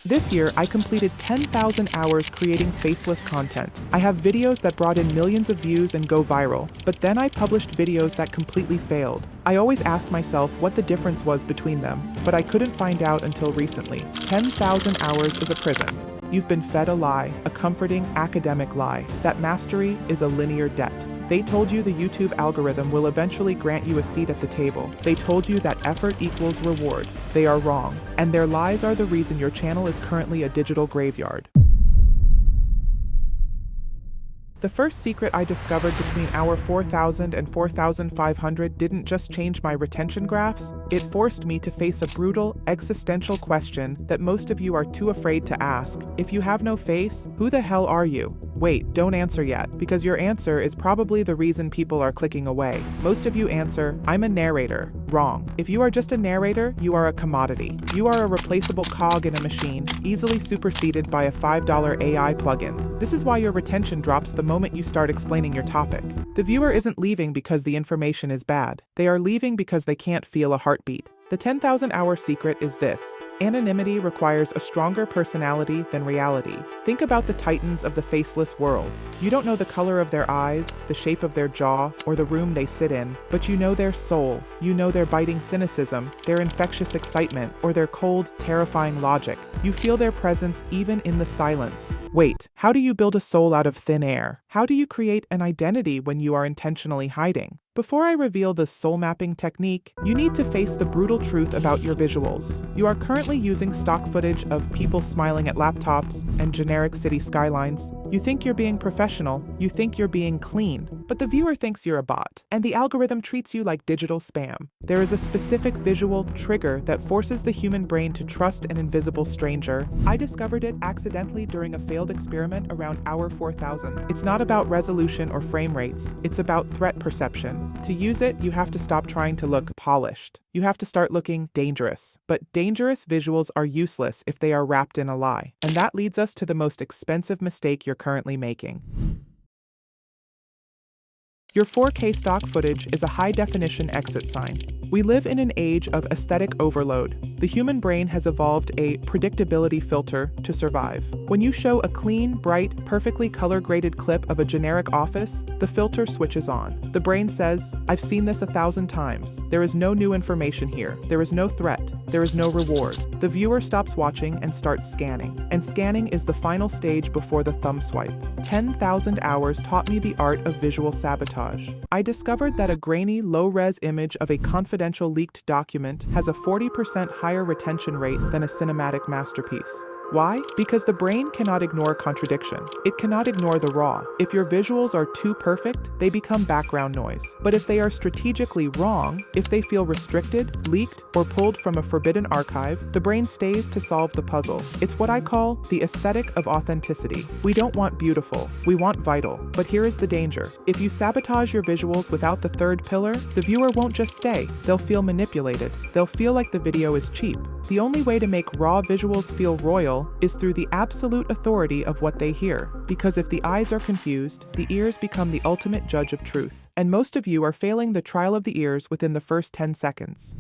This year, I completed 10,000 hours creating faceless content. I have videos that brought in millions of views and go viral, but then I published videos that completely failed. I always asked myself what the difference was between them, but I couldn't find out until recently. 10,000 hours is a prison. You've been fed a lie, a comforting academic lie, that mastery is a linear debt. They told you the YouTube algorithm will eventually grant you a seat at the table. They told you that effort equals reward. They are wrong, and their lies are the reason your channel is currently a digital graveyard. The first secret I discovered between hour 4,000 and 4,500 didn't just change my retention graphs, it forced me to face a brutal, existential question that most of you are too afraid to ask. If you have no face, who the hell are you? Wait, don't answer yet, because your answer is probably the reason people are clicking away. Most of you answer, I'm a narrator. Wrong. If you are just a narrator, you are a commodity. You are a replaceable cog in a machine, easily superseded by a $5 AI plugin. This is why your retention drops the moment you start explaining your topic. The viewer isn't leaving because the information is bad. They are leaving because they can't feel a heartbeat. The 10,000-hour secret is this: anonymity requires a stronger personality than reality. Think about the titans of the faceless world. You don't know the color of their eyes, the shape of their jaw, or the room they sit in, but you know their soul. You know their biting cynicism, their infectious excitement, or their cold, terrifying logic. You feel their presence even in the silence. Wait, how do you build a soul out of thin air? How do you create an identity when you are intentionally hiding? Before I reveal the soul mapping technique, you need to face the brutal truth about your visuals. You are currently using stock footage of people smiling at laptops and generic city skylines. You think you're being professional, you think you're being clean, but the viewer thinks you're a bot, and the algorithm treats you like digital spam. There is a specific visual trigger that forces the human brain to trust an invisible stranger. I discovered it accidentally during a failed experiment around hour 4,000. It's not about resolution or frame rates, it's about threat perception. To use it, you have to stop trying to look polished. You have to start looking dangerous. But dangerous visuals are useless if they are wrapped in a lie. And that leads us to the most expensive mistake you're currently making. Your 4K stock footage is a high-definition exit sign. We live in an age of aesthetic overload. The human brain has evolved a predictability filter to survive. When you show a clean, bright, perfectly color-graded clip of a generic office, the filter switches on. The brain says, I've seen this 1,000 times. There is no new information here. There is no threat. There is no reward. The viewer stops watching and starts scanning. And scanning is the final stage before the thumb swipe. 10,000 hours taught me the art of visual sabotage. I discovered that a grainy, low-res image of a confidential leaked document has a 40% higher retention rate than a cinematic masterpiece. Why? Because the brain cannot ignore contradiction. It cannot ignore the raw. If your visuals are too perfect, they become background noise. But if they are strategically wrong, if they feel restricted, leaked, or pulled from a forbidden archive, the brain stays to solve the puzzle. It's what I call the aesthetic of authenticity. We don't want beautiful, we want vital. But here is the danger. If you sabotage your visuals without the third pillar, the viewer won't just stay. They'll feel manipulated. They'll feel like the video is cheap. The only way to make raw visuals feel royal is through the absolute authority of what they hear. Because if the eyes are confused, the ears become the ultimate judge of truth. And most of you are failing the trial of the ears within the first 10 seconds.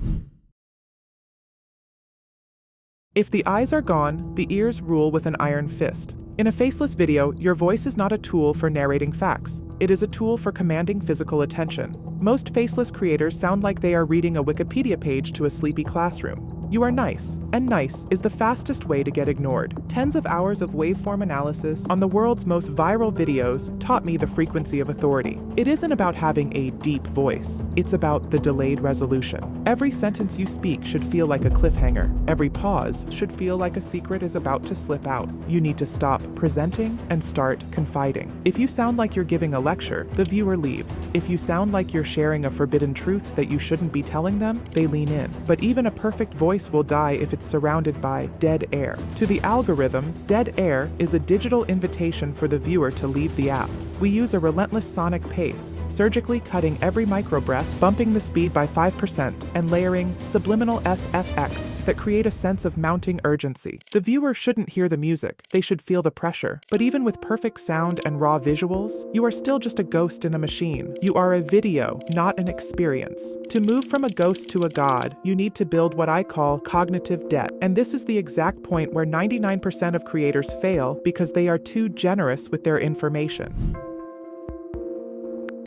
If the eyes are gone, the ears rule with an iron fist. In a faceless video, your voice is not a tool for narrating facts. It is a tool for commanding physical attention. Most faceless creators sound like they are reading a Wikipedia page to a sleepy classroom. You are nice, and nice is the fastest way to get ignored. Tens of hours of waveform analysis on the world's most viral videos taught me the frequency of authority. It isn't about having a deep voice. It's about the delayed resolution. Every sentence you speak should feel like a cliffhanger. Every pause should feel like a secret is about to slip out. You need to stop presenting and start confiding. If you sound like you're giving a lecture, the viewer leaves. If you sound like you're sharing a forbidden truth that you shouldn't be telling them, they lean in. But even a perfect voice will die if it's surrounded by dead air. To the algorithm, dead air is a digital invitation for the viewer to leave the app. We use a relentless sonic pace, surgically cutting every microbreath, bumping the speed by 5%, and layering subliminal SFX that create a sense of mounting urgency. The viewer shouldn't hear the music, they should feel the pressure. But even with perfect sound and raw visuals, you are still just a ghost in a machine. You are a video, not an experience. To move from a ghost to a god, you need to build what I call cognitive debt. And this is the exact point where 99% of creators fail because they are too generous with their information.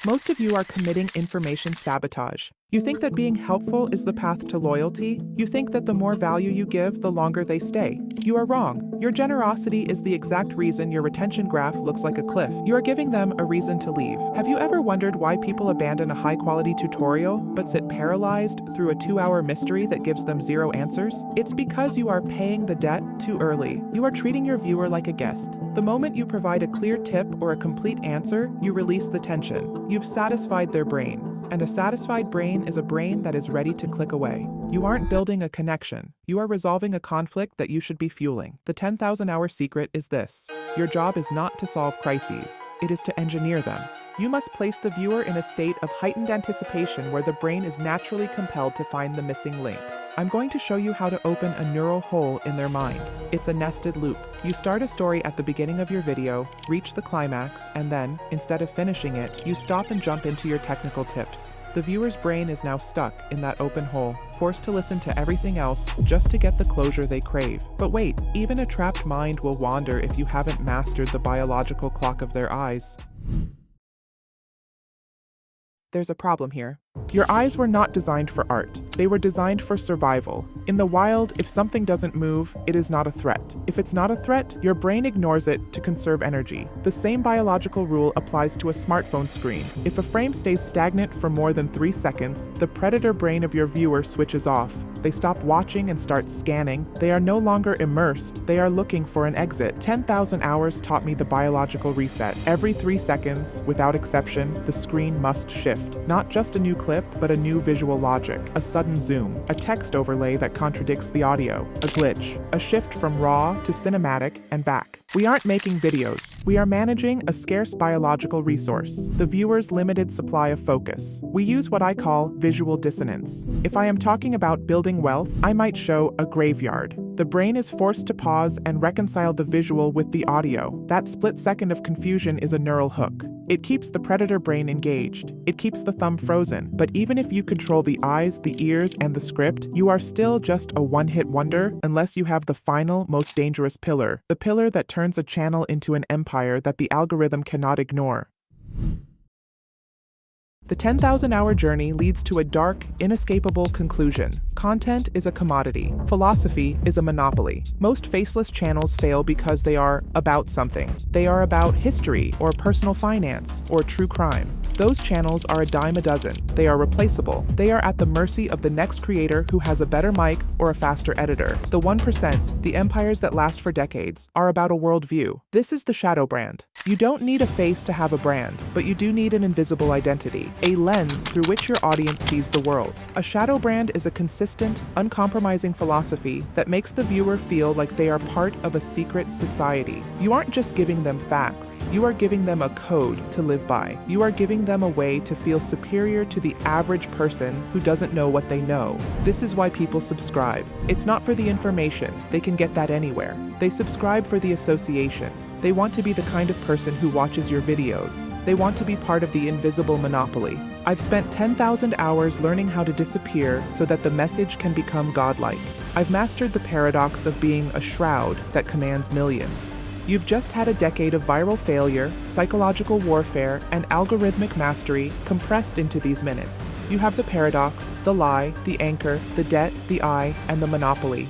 Most of you are committing information sabotage. You think that being helpful is the path to loyalty. You think that the more value you give, the longer they stay. You are wrong. Your generosity is the exact reason your retention graph looks like a cliff. You are giving them a reason to leave. Have you ever wondered why people abandon a high-quality tutorial but sit paralyzed through a 2-hour mystery that gives them 0 answers? It's because you are paying the debt too early. You are treating your viewer like a guest. The moment you provide a clear tip or a complete answer, you release the tension. You've satisfied their brain. And a satisfied brain is a brain that is ready to click away. You aren't building a connection. You are resolving a conflict that you should be fueling. The 10,000-hour secret is this. Your job is not to solve crises. It is to engineer them. You must place the viewer in a state of heightened anticipation where the brain is naturally compelled to find the missing link. I'm going to show you how to open a neural hole in their mind. It's a nested loop. You start a story at the beginning of your video, reach the climax, and then, instead of finishing it, you stop and jump into your technical tips. The viewer's brain is now stuck in that open hole, forced to listen to everything else just to get the closure they crave. But wait, even a trapped mind will wander if you haven't mastered the biological clock of their eyes. There's a problem here. Your eyes were not designed for art. They were designed for survival. In the wild, if something doesn't move, it is not a threat. If it's not a threat, your brain ignores it to conserve energy. The same biological rule applies to a smartphone screen. If a frame stays stagnant for more than 3 seconds, the predator brain of your viewer switches off. They stop watching and start scanning. They are no longer immersed. They are looking for an exit. 10,000 hours taught me the biological reset. Every 3 seconds, without exception, the screen must shift. Not just a new clip, but a new visual logic, a sudden zoom, a text overlay that contradicts the audio, a glitch, a shift from raw to cinematic and back. We aren't making videos. We are managing a scarce biological resource, the viewer's limited supply of focus. We use what I call visual dissonance. If I am talking about building wealth, I might show a graveyard. The brain is forced to pause and reconcile the visual with the audio. That split second of confusion is a neural hook. It keeps the predator brain engaged. It keeps the thumb frozen. But even if you control the eyes, the ears, and the script, you are still just a one-hit wonder unless you have the final, most dangerous pillar. The pillar that turns a channel into an empire that the algorithm cannot ignore. The 10,000-hour journey leads to a dark, inescapable conclusion. Content is a commodity. Philosophy is a monopoly. Most faceless channels fail because they are about something. They are about history, or personal finance, or true crime. Those channels are a dime a dozen. They are replaceable. They are at the mercy of the next creator who has a better mic or a faster editor. The 1%, the empires that last for decades, are about a worldview. This is the shadow brand. You don't need a face to have a brand, but you do need an invisible identity. A lens through which your audience sees the world. A shadow brand is a consistent, uncompromising philosophy that makes the viewer feel like they are part of a secret society. You aren't just giving them facts, you are giving them a code to live by. You are giving them a way to feel superior to the average person who doesn't know what they know. This is why people subscribe. It's not for the information, they can get that anywhere. They subscribe for the association. They want to be the kind of person who watches your videos. They want to be part of the invisible monopoly. I've spent 10,000 hours learning how to disappear so that the message can become godlike. I've mastered the paradox of being a shroud that commands millions. You've just had a decade of viral failure, psychological warfare, and algorithmic mastery compressed into these minutes. You have the paradox, the lie, the anchor, the debt, the eye, and the monopoly.